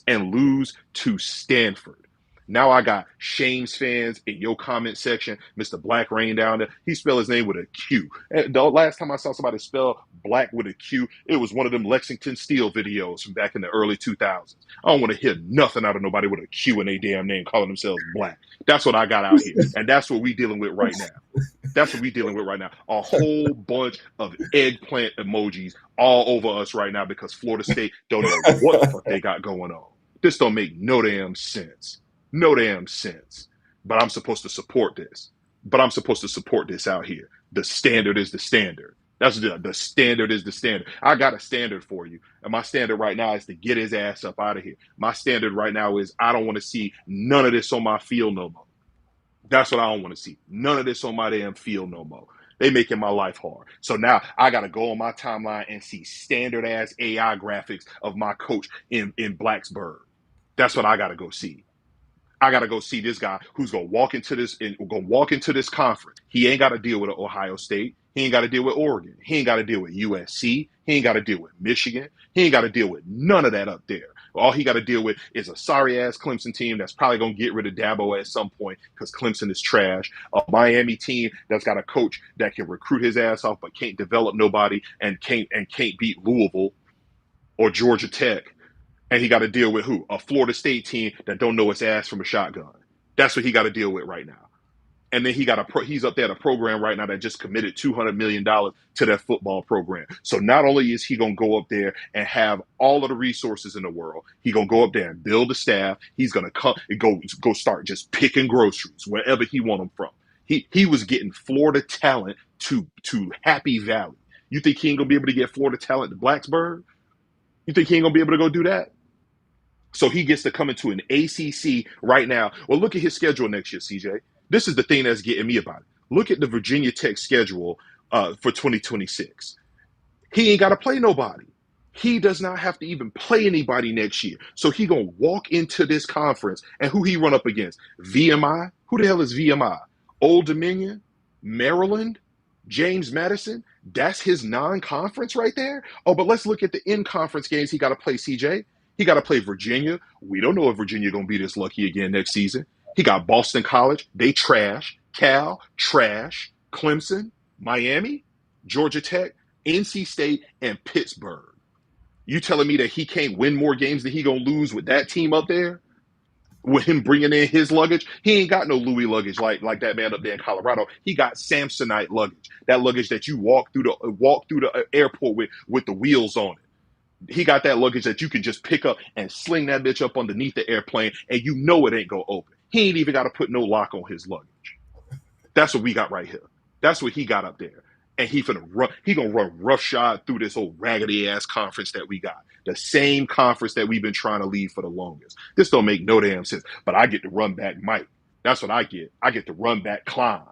and lose to Stanford. Now I got Shames fans in your comment section. Mr. Black Rain down there. He spelled his name with a Q. And the last time I saw somebody spell Black with a Q, it was one of them Lexington Steel videos from back in the early 2000s. I don't want to hear nothing out of nobody with a Q in their damn name calling themselves Black. That's what I got out here. And that's what we dealing with right now. A whole bunch of eggplant emojis all over us right now because Florida State don't know what the fuck they got going on. This don't make no damn sense. No damn sense. But I'm supposed to support this. Out here. The standard is the standard. The standard is the standard. I got a standard for you. And my standard right now is to get his ass up out of here. My standard right now is I don't want to see none of this on my field no more. That's what I don't want to see. None of this on my damn field no more. They making my life hard. So now I got to go on my timeline and see standard ass AI graphics of my coach in Blacksburg. That's what I got to go see. I got to go see this guy who's going to walk into this conference. He ain't got to deal with Ohio State. He ain't got to deal with Oregon. He ain't got to deal with USC. He ain't got to deal with Michigan. He ain't got to deal with none of that up there. All he got to deal with is a sorry-ass Clemson team that's probably going to get rid of Dabo at some point because Clemson is trash. A Miami team that's got a coach that can recruit his ass off but can't develop nobody and can't beat Louisville or Georgia Tech. And he got to deal with who? A Florida State team that don't know its ass from a shotgun. That's what he got to deal with right now. And then he's up there at a program right now that just committed $200 million to that football program. So not only is he going to go up there and have all of the resources in the world, he's going to go up there and build a staff. He's going to come and go start just picking groceries wherever he want them from. He was getting Florida talent to Happy Valley. You think he ain't going to be able to get Florida talent to Blacksburg? You think he ain't going to be able to go do that? So he gets to come into an ACC right now. Well, look at his schedule next year, CJ. This is the thing that's getting me about it. Look at the Virginia Tech schedule for 2026. He ain't got to play nobody. He does not have to even play anybody next year. So he going to walk into this conference, and who he run up against? VMI? Who the hell is VMI? Old Dominion? Maryland? James Madison? That's his non-conference right there? Oh, but let's look at the in-conference games he got to play, CJ. He got to play Virginia. We don't know if Virginia going to be this lucky again next season. He got Boston College. They trash. Cal, trash. Clemson, Miami, Georgia Tech, NC State, and Pittsburgh. You telling me that he can't win more games than he going to lose with that team up there? With him bringing in his luggage? He ain't got no Louis luggage like that man up there in Colorado. He got Samsonite luggage. That luggage that you walk through the airport with the wheels on it. He got that luggage that you can just pick up and sling that bitch up underneath the airplane, and you know it ain't gonna open. He ain't even got to put no lock on his luggage. That's what we got right here. That's what he got up there. and he gonna run roughshod through this old raggedy ass conference that we got. The same conference that we've been trying to leave for the longest. This don't make no damn sense. But I get to run back Mike. That's what I get. I get to run back Climb.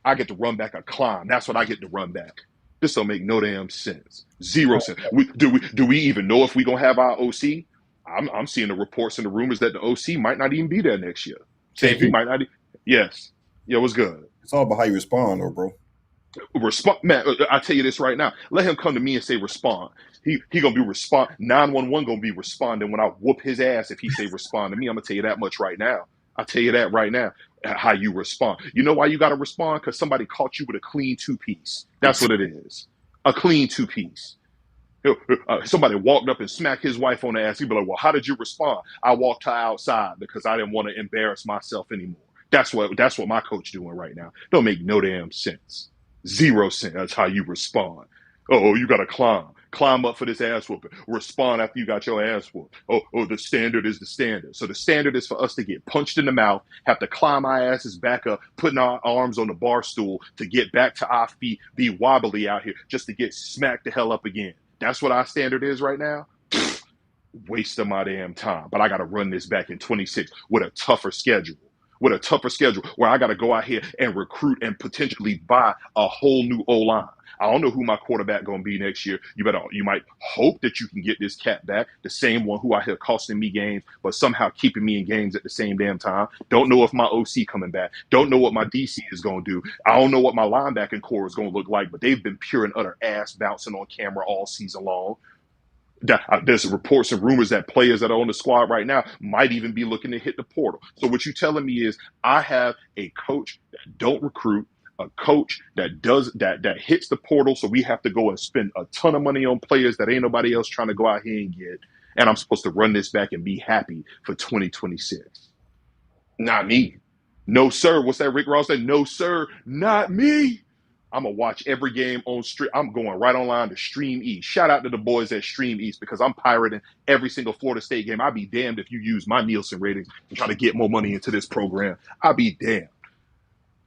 I get to run back a Climb. That's what I get to run back. This don't make no damn sense. Zero sense. Do we even know if we gonna have our OC? I'm seeing the reports and the rumors that the OC might not even be there next year. Saying he KP, might not. Yes. Yeah, what's good? it's all about how you respond, though, bro. Respond, man. I tell you this right now. Let him come to me and say respond. He gonna be respond. 911 gonna be responding when I whoop his ass if he say respond to me. I'm gonna tell you that much right now. I'll tell you that right now. How you respond. You know why you gotta respond? Because somebody caught you with a clean two piece. That's what it is. A clean two piece. Somebody walked up and smacked his wife on the ass. He'd be like, "Well, how did you respond?" I walked her outside because I didn't want to embarrass myself anymore. That's what my coach doing right now. Don't make no damn sense. Zero sense. That's how you respond. Oh, you got to climb up for this ass whooping. Respond after you got your ass whooped. Oh, the standard is the standard. So the standard is for us to get punched in the mouth, have to climb our asses back up, putting our arms on the bar stool to get back to our feet, be wobbly out here just to get smacked the hell up again. That's what our standard is right now. Waste of my damn time. But I got to run this back in 26 with a tougher schedule. With a tougher schedule where I got to go out here and recruit and potentially buy a whole new O-line. I don't know who my quarterback going to be next year. You might hope that you can get this cat back, the same one who I hear costing me games, but somehow keeping me in games at the same damn time. Don't know if my OC coming back. Don't know what my DC is going to do. I don't know what my linebacking core is going to look like, but they've been pure and utter ass bouncing on camera all season long. There's reports and rumors that players that are on the squad right now might even be looking to hit the portal. So what you're telling me is I have a coach that don't recruit, a coach that does that hits the portal, so we have to go and spend a ton of money on players that ain't nobody else trying to go out here and get. And I'm supposed to run this back and be happy for 2026. Not me. No, sir. What's that Rick Ross said? No, sir. Not me. I'm gonna watch every game on stream. I'm going right online to Stream East. Shout out to the boys at Stream East because I'm pirating every single Florida State game. I'd be damned if you use my Nielsen ratings and try to get more money into this program. I'd be damned.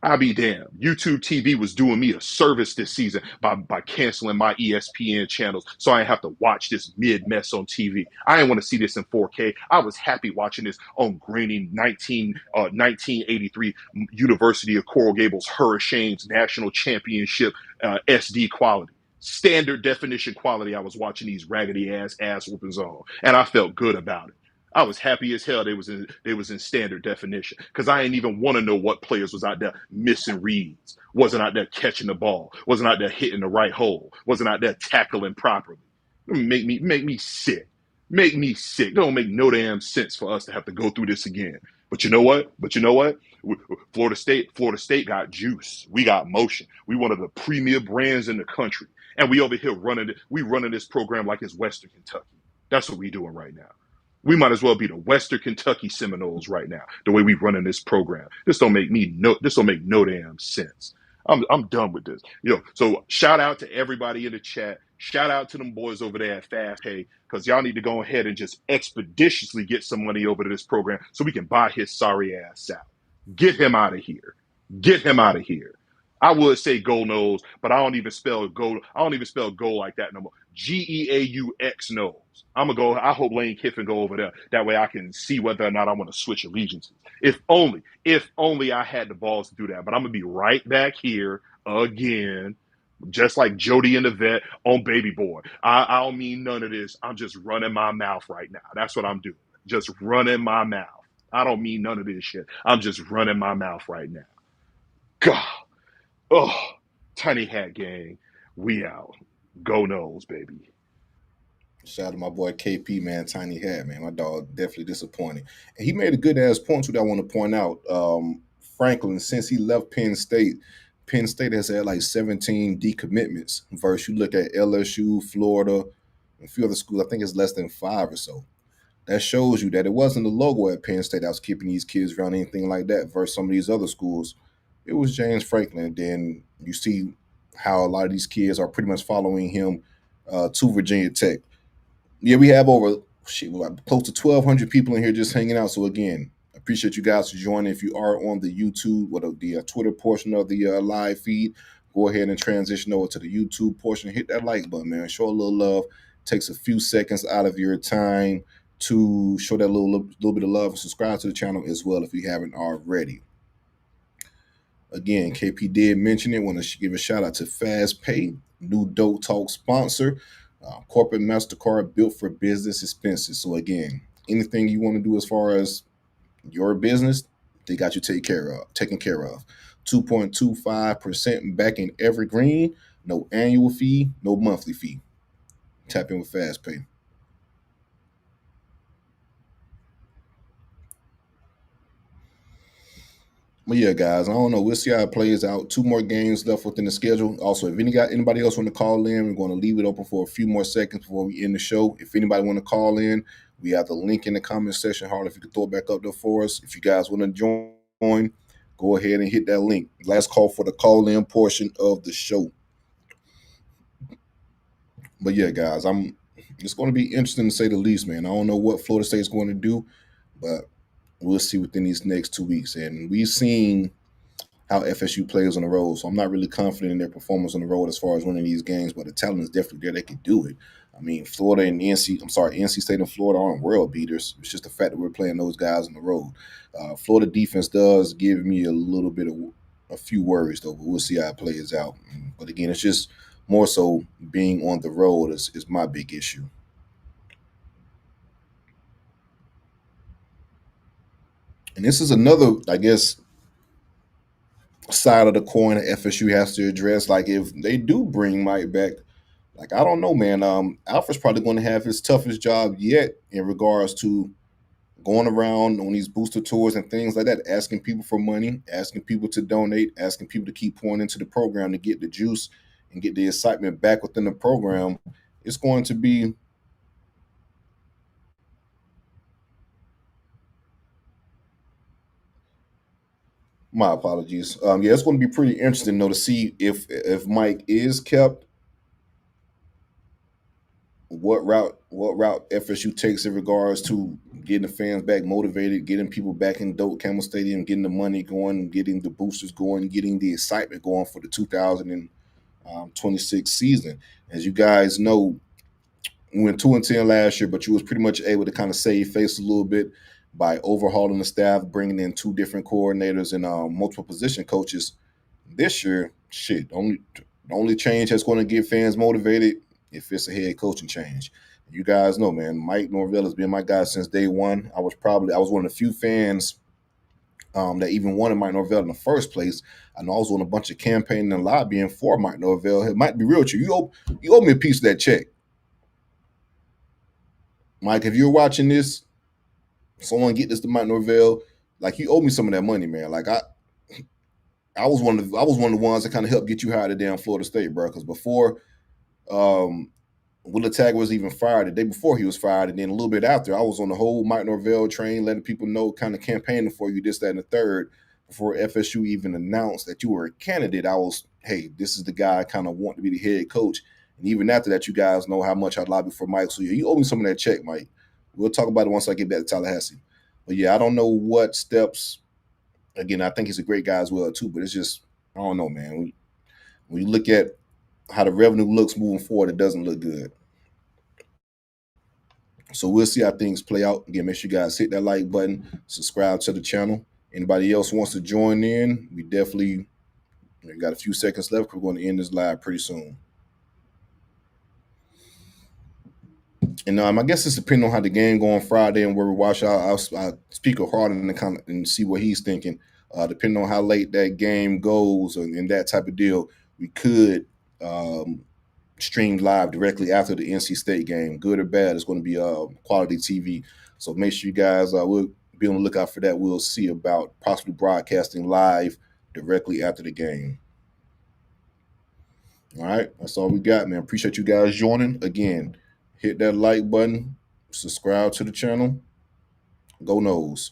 I'll be damned. YouTube TV was doing me a service this season by canceling my ESPN channels so I didn't have to watch this mid mess on TV. I didn't want to see this in 4K. I was happy watching this on grainy 1983 University of Coral Gables Hurricanes National Championship SD quality. Standard definition quality. I was watching these raggedy ass whoopings on, and I felt good about it. I was happy as hell they was in standard definition because I didn't even want to know what players was out there missing reads, wasn't out there catching the ball, wasn't out there hitting the right hole, wasn't out there tackling properly. Make me sick. Make me sick. It don't make no damn sense for us to have to go through this again. But you know what? Florida State got juice. We got motion. We one of the premier brands in the country. And we over here running this program like it's Western Kentucky. That's what we doing right now. We might as well be the Western Kentucky Seminoles right now, the way we running this program. This don't make no damn sense. I'm done with this. So shout out to everybody in the chat. Shout out to them boys over there at FastPay, because y'all need to go ahead and just expeditiously get some money over to this program so we can buy his sorry ass out. Get him out of here. Get him out of here. I would say Go Noles, but I don't even spell go. I don't even spell go like that no more. GEAUX Noles. I'm gonna go. I hope Lane Kiffin go over there. That way I can see whether or not I want to switch allegiances. If only I had the balls to do that. But I'm gonna be right back here again, just like Jody and the vet on Baby Boy. I don't mean none of this. I'm just running my mouth right now. That's what I'm doing. Just running my mouth. I don't mean none of this shit. I'm just running my mouth right now. God. Oh, Tiny Hat Gang, we out. Go Noles, baby. Shout out to my boy KP, man, Tiny Hat, man. My dog definitely disappointed. And he made a good ass point too that I want to point out. Franklin, since he left Penn State has had like 17 decommitments. Versus you look at LSU, Florida, and a few other schools, I think it's less than 5 or so. That shows you that it wasn't the logo at Penn State that was keeping these kids around, anything like that, versus some of these other schools. It was James Franklin. Then you see how a lot of these kids are pretty much following him to Virginia Tech. Yeah, we have over close to 1,200 people in here just hanging out. So again, appreciate you guys for joining. If you are on the YouTube or the Twitter portion of the live feed, go ahead and transition over to the YouTube portion. Hit that like button, man. Show a little love. Takes a few seconds out of your time to show that little bit of love and subscribe to the channel as well if you haven't already. Again, KP did mention it. Want to give a shout out to FastPay, new Dope Talk sponsor. Corporate MasterCard built for business expenses. So again, anything you want to do as far as your business, they got you taken care of. 2.25% back in Evergreen. No annual fee, no monthly fee. Tap in with FastPay. But yeah, guys, I don't know. We'll see how it plays out. 2 more games left within the schedule. Also, if anybody else want to call in, we're going to leave it open for a few more seconds before we end the show. If anybody want to call in, we have the link in the comment section. Harlan, if you could throw it back up there for us. If you guys want to join, go ahead and hit that link. Last call for the call-in portion of the show. But yeah, guys, it's going to be interesting to say the least, man. I don't know what Florida State is going to do, but we'll see within these next 2 weeks. And we've seen how FSU plays on the road. So I'm not really confident in their performance on the road as far as winning these games, but the talent is definitely there. They can do it. I mean, NC State and Florida aren't world beaters. It's just the fact that we're playing those guys on the road. Florida defense does give me a few worries, though, but we'll see how it plays out. But again, it's just more so being on the road is my big issue. And this is another, I guess, side of the coin that FSU has to address. Like if they do bring Mike back, like I don't know, man. Alfred's probably going to have his toughest job yet in regards to going around on these booster tours and things like that, asking people for money, asking people to donate, asking people to keep pouring into the program to get the juice and get the excitement back within the program. It's going to be my apologies. Yeah, it's going to be pretty interesting though to see if Mike is kept, what route FSU takes in regards to getting the fans back motivated, getting people back in Doak Campbell Stadium, getting the money going, getting the boosters going, getting the excitement going for the 2026 season. As you guys know, we went 2-10 last year, but you was pretty much able to kind of save face a little bit by overhauling the staff, bringing in 2 different coordinators and multiple position coaches. This year, shit, the only change that's going to get fans motivated if it's a head coaching change. You guys know, man, Mike Norvell has been my guy since day one. I was one of the few fans that even wanted Mike Norvell in the first place. I know I was on a bunch of campaigning and lobbying for Mike Norvell. It might be real to you. You owe me a piece of that check. Mike, if you're watching this, someone get this to Mike Norvell. Like you owe me some of that money, man. Like I was one of the ones that kind of helped get you hired at damn Florida State, bro. Because before Willa Tag was even fired, the day before he was fired, and then a little bit after, I was on the whole Mike Norvell train, letting people know, kind of campaigning for you, this, that, and the third. Before FSU even announced that you were a candidate, I was, hey, this is the guy I kind of want to be the head coach. And even after that, you guys know how much I lobbied for Mike. So yeah, you owe me some of that check, Mike. We'll talk about it once I get back to Tallahassee. But yeah, I don't know what steps. Again, I think he's a great guy as well too. But it's just, I don't know, man. When you look at how the revenue looks moving forward, it doesn't look good. So we'll see how things play out. Again, make sure you guys hit that like button, subscribe to the channel. Anybody else wants to join in, we definitely got a few seconds left. We're going to end this live pretty soon. And I guess it's depending on how the game go on Friday and where we watch. I'll speak with Harden in the comment and see what he's thinking. Depending on how late that game goes and that type of deal, we could stream live directly after the NC State game. Good or bad, it's going to be quality TV. So make sure you guys will be on the lookout for that. We'll see about possibly broadcasting live directly after the game. All right, that's all we got, man. Appreciate you guys joining. Again, hit that like button, subscribe to the channel. Go Noles.